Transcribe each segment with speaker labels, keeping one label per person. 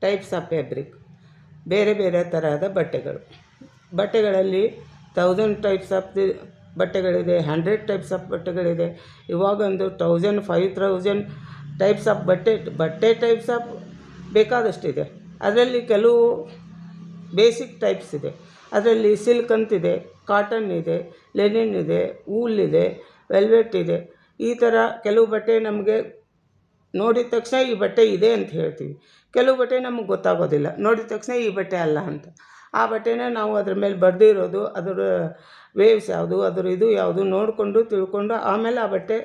Speaker 1: Types of fabric, ಬೇರೆ ಬೇರೆ ತರಹದ ಬಟ್ಟೆಗಳಲ್ಲಿ 1000 ಟೈಪ್ಸ್ ಆಫ್ ಬಟ್ಟೆಗಳಿದೆ, 100 ಟೈಪ್ಸ್ ಆಫ್ ಬಟ್ಟೆಗಳಿದೆ. ಇವಾಗೊಂದು 1000 5000 ಟೈಪ್ಸ್ ಆಫ್ ಬಟ್ಟೆ ಟೈಪ್ಸ್ ಆಫ್ ಬೇಕಾದಷ್ಟಿದೆ. ಅದರಲ್ಲಿ ಕೆಲವು ಬೇಸಿಕ್ ಟೈಪ್ಸ್ ಇದೆ. ಅದರಲ್ಲಿ ಸಿಲ್ಕ್ ಅಂತಿದೆ, ಕಾಟನ್ ಇದೆ, ಲೆನಿನ್ ಇದೆ, ವೂಲ್ ಇದೆ, ವೆಲ್ವೆಟ್ ಇದೆ. ಈ ಥರ ಕೆಲವು ಬಟ್ಟೆ ನಮಗೆ ನೋಡಿದ ತಕ್ಷಣ ಈ ಬಟ್ಟೆ ಇದೆ ಅಂತ ಹೇಳ್ತೀವಿ. ಕೆಲವು ಬಟ್ಟೆ ನಮಗೆ ಗೊತ್ತಾಗೋದಿಲ್ಲ, ನೋಡಿದ ತಕ್ಷಣ ಈ ಬಟ್ಟೆ ಅಲ್ಲ ಅಂತ. ಆ ಬಟ್ಟೆನ ನಾವು ಅದ್ರ ಮೇಲೆ ಬರೆದಿರೋದು, ಅದರ ವೇವ್ಸ್ ಯಾವುದು, ಅದರ ಇದು ಯಾವುದು ನೋಡಿಕೊಂಡು ತಿಳ್ಕೊಂಡು ಆಮೇಲೆ ಆ ಬಟ್ಟೆ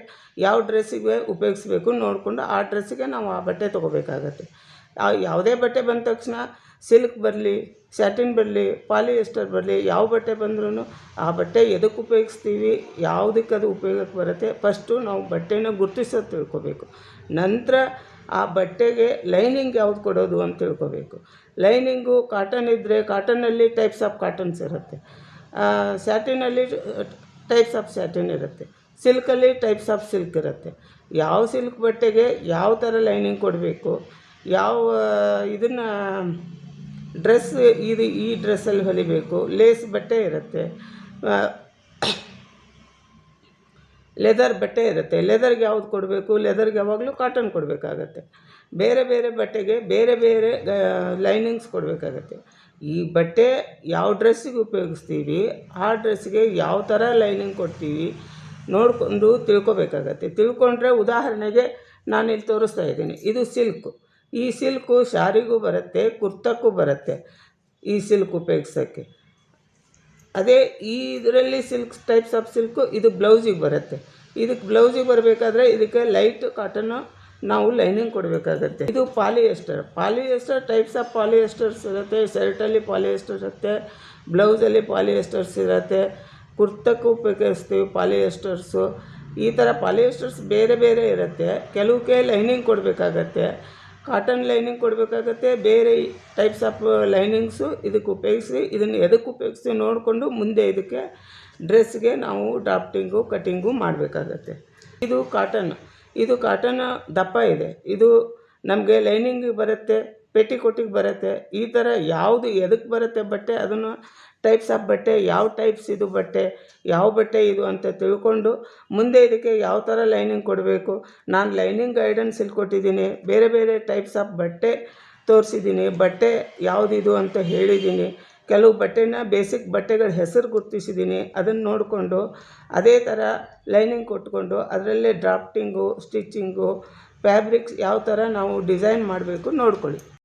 Speaker 1: ಯಾವ ಡ್ರೆಸ್ಸಿಗೆ ಉಪಯೋಗಿಸ್ಬೇಕು ನೋಡಿಕೊಂಡು ಆ ಡ್ರೆಸ್ಸಿಗೆ ನಾವು ಆ ಬಟ್ಟೆ ತೊಗೋಬೇಕಾಗತ್ತೆ. ಯಾವುದೇ ಬಟ್ಟೆ ಬಂದ ತಕ್ಷಣ ಸಿಲ್ಕ್ ಬರಲಿ, ಸ್ಯಾಟಿನ್ ಬರಲಿ, ಪಾಲಿಯೆಸ್ಟರ್ ಬರಲಿ, ಯಾವ ಬಟ್ಟೆ ಬಂದ್ರೂ ಆ ಬಟ್ಟೆ ಎದಕ್ಕೆ ಉಪಯೋಗಿಸ್ತೀವಿ, ಯಾವುದಕ್ಕೆ ಅದು ಉಪಯೋಗಕ್ಕೆ ಬರುತ್ತೆ, ಫಸ್ಟು ನಾವು ಬಟ್ಟೆನ ಗುರುತಿಸೋದು ತಿಳ್ಕೊಬೇಕು. ನಂತರ ಆ ಬಟ್ಟೆಗೆ ಲೈನಿಂಗ್ ಯಾವ್ದು ಕೊಡೋದು ಅಂತ ತಿಳ್ಕೊಬೇಕು. ಲೈನಿಂಗು ಕಾಟನ್ ಇದ್ದರೆ ಕಾಟನ್ನಲ್ಲಿ ಟೈಪ್ಸ್ ಆಫ್ ಕಾಟನ್ಸ್ ಇರುತ್ತೆ, ಸ್ಯಾಟಿನಲ್ಲಿ ಟೈಪ್ಸ್ ಆಫ್ ಸ್ಯಾಟಿನ್ ಇರುತ್ತೆ, ಸಿಲ್ಕಲ್ಲಿ ಟೈಪ್ಸ್ ಆಫ್ ಸಿಲ್ಕ್ ಇರುತ್ತೆ. ಯಾವ ಸಿಲ್ಕ್ ಬಟ್ಟೆಗೆ ಯಾವ ಥರ ಲೈನಿಂಗ್ ಕೊಡಬೇಕು, ಯಾವ ಇದನ್ನು ಡ್ರೆಸ್ ಈ ಡ್ರೆಸ್ಸಲ್ಲಿ ಹೊಲಿಬೇಕು, ಲೇಸ್ ಬಟ್ಟೆ ಇರುತ್ತೆ, ಲೆದರ್ ಬಟ್ಟೆ ಇರುತ್ತೆ, ಲೆದರ್ಗೆ ಯಾವ್ದು ಕೊಡಬೇಕು, ಲೆದರ್ಗೆ ಯಾವಾಗಲೂ ಕಾಟನ್ ಕೊಡಬೇಕಾಗತ್ತೆ. ಬೇರೆ ಬೇರೆ ಬಟ್ಟೆಗೆ ಬೇರೆ ಬೇರೆ ಲೈನಿಂಗ್ಸ್ ಕೊಡಬೇಕಾಗತ್ತೆ. ಈ ಬಟ್ಟೆ ಯಾವ ಡ್ರೆಸ್ಸಿಗೆ ಉಪಯೋಗಿಸ್ತೀವಿ ಆ ಡ್ರೆಸ್ಸಿಗೆ ಯಾವ ಥರ ಲೈನಿಂಗ್ ಕೊಡ್ತೀವಿ ನೋಡಿಕೊಂಡು ತಿಳ್ಕೊಬೇಕಾಗತ್ತೆ. ತಿಳ್ಕೊಂಡ್ರೆ ಉದಾಹರಣೆಗೆ ನಾನಿಲ್ಲಿ ತೋರಿಸ್ತಾ ಇದ್ದೀನಿ, ಇದು ಸಿಲ್ಕು. ಈ ಸಿಲ್ಕು ಶಾರಿಗೂ ಬರುತ್ತೆ, ಕುರ್ತಕ್ಕೂ ಬರುತ್ತೆ ಈ ಸಿಲ್ಕ್ ಉಪಯೋಗಿಸೋಕ್ಕೆ. ಅದೇ ಇದರಲ್ಲಿ ಟೈಪ್ಸ್ ಆಫ್ ಸಿಲ್ಕು ಇದು ಬ್ಲೌಸಿಗೆ ಬರುತ್ತೆ. ಇದಕ್ಕೆ ಬ್ಲೌಸಿಗೆ ಬರಬೇಕಾದ್ರೆ ಇದಕ್ಕೆ ಲೈಟ್ ಕಾಟನ್ನು ನಾವು ಲೈನಿಂಗ್ ಕೊಡಬೇಕಾಗತ್ತೆ. ಇದು ಪಾಲಿಯೆಸ್ಟರ್ ಟೈಪ್ಸ್ ಆಫ್ ಪಾಲಿಯೆಸ್ಟರ್ಸ್ ಇರುತ್ತೆ. ಶರ್ಟಲ್ಲಿ ಪಾಲಿಯೆಸ್ಟರ್ ಇರುತ್ತೆ, ಬ್ಲೌಸಲ್ಲಿ ಪಾಲಿಯೆಸ್ಟರ್ಸ್ ಇರುತ್ತೆ, ಕುರ್ತಕ್ಕೂ ಉಪಯೋಗಿಸ್ತೀವಿ ಪಾಲಿಯೆಸ್ಟರ್ಸು. ಈ ಥರ ಪಾಲಿಯೆಸ್ಟರ್ಸ್ ಬೇರೆ ಬೇರೆ ಇರುತ್ತೆ. ಕೆಲವಕ್ಕೆ ಲೈನಿಂಗ್ ಕೊಡಬೇಕಾಗತ್ತೆ, ಕಾಟನ್ ಲೈನಿಂಗ್ ಕೊಡಬೇಕಾಗತ್ತೆ, ಬೇರೆ ಟೈಪ್ಸ್ ಆಫ್ ಲೈನಿಂಗ್ಸು ಇದಕ್ಕೆ ಉಪಯೋಗಿಸಿ ಇದನ್ನು ಎದಕ್ಕೆ ಉಪಯೋಗಿಸಿ ನೋಡಿಕೊಂಡು ಮುಂದೆ ಇದಕ್ಕೆ ಡ್ರೆಸ್ಗೆ ನಾವು ಡ್ರಾಫ್ಟಿಂಗು ಕಟ್ಟಿಂಗು ಮಾಡಬೇಕಾಗತ್ತೆ. ಇದು ಕಾಟನ್ ದಪ್ಪ ಇದೆ, ಇದು ನಮಗೆ ಲೈನಿಂಗಿಗೆ ಬರುತ್ತೆ, ಪೆಟಿಕೋಟಿಗೆ ಬರುತ್ತೆ. ಈ ಥರ ಯಾವುದು ಎದಕ್ಕೆ ಬರುತ್ತೆ ಬಟ್ಟೆ, ಅದನ್ನು ಟೈಪ್ಸ್ ಆಫ್ ಬಟ್ಟೆ ಯಾವ ಟೈಪ್ಸ್ ಇದು ಬಟ್ಟೆ, ಯಾವ ಬಟ್ಟೆ ಇದು ಅಂತ ತಿಳ್ಕೊಂಡು ಮುಂದೆ ಇದಕ್ಕೆ ಯಾವ ಥರ ಲೈನಿಂಗ್ ಕೊಡಬೇಕು. ನಾನು ಲೈನಿಂಗ್ ಗೈಡೆನ್ಸ್ ಇಲ್ಲಿ ಕೊಟ್ಟಿದ್ದೀನಿ, ಬೇರೆ ಬೇರೆ ಟೈಪ್ಸ್ ಆಫ್ ಬಟ್ಟೆ ತೋರಿಸಿದ್ದೀನಿ, ಬಟ್ಟೆ ಯಾವುದಿದು ಅಂತ ಹೇಳಿದ್ದೀನಿ. ಕೆಲವು ಬಟ್ಟೆನ ಬೇಸಿಕ್ ಬಟ್ಟೆಗಳ ಹೆಸರು ಗುರುತಿಸಿದ್ದೀನಿ. ಅದನ್ನು ನೋಡಿಕೊಂಡು ಅದೇ ಥರ ಲೈನಿಂಗ್ ಕೊಟ್ಕೊಂಡು ಅದರಲ್ಲೇ ಡ್ರಾಫ್ಟಿಂಗು, ಸ್ಟಿಚ್ಚಿಂಗು, ಫ್ಯಾಬ್ರಿಕ್ಸ್ ಯಾವ ಥರ ನಾವು ಡಿಸೈನ್ ಮಾಡಬೇಕು ನೋಡ್ಕೊಳ್ಳಿ.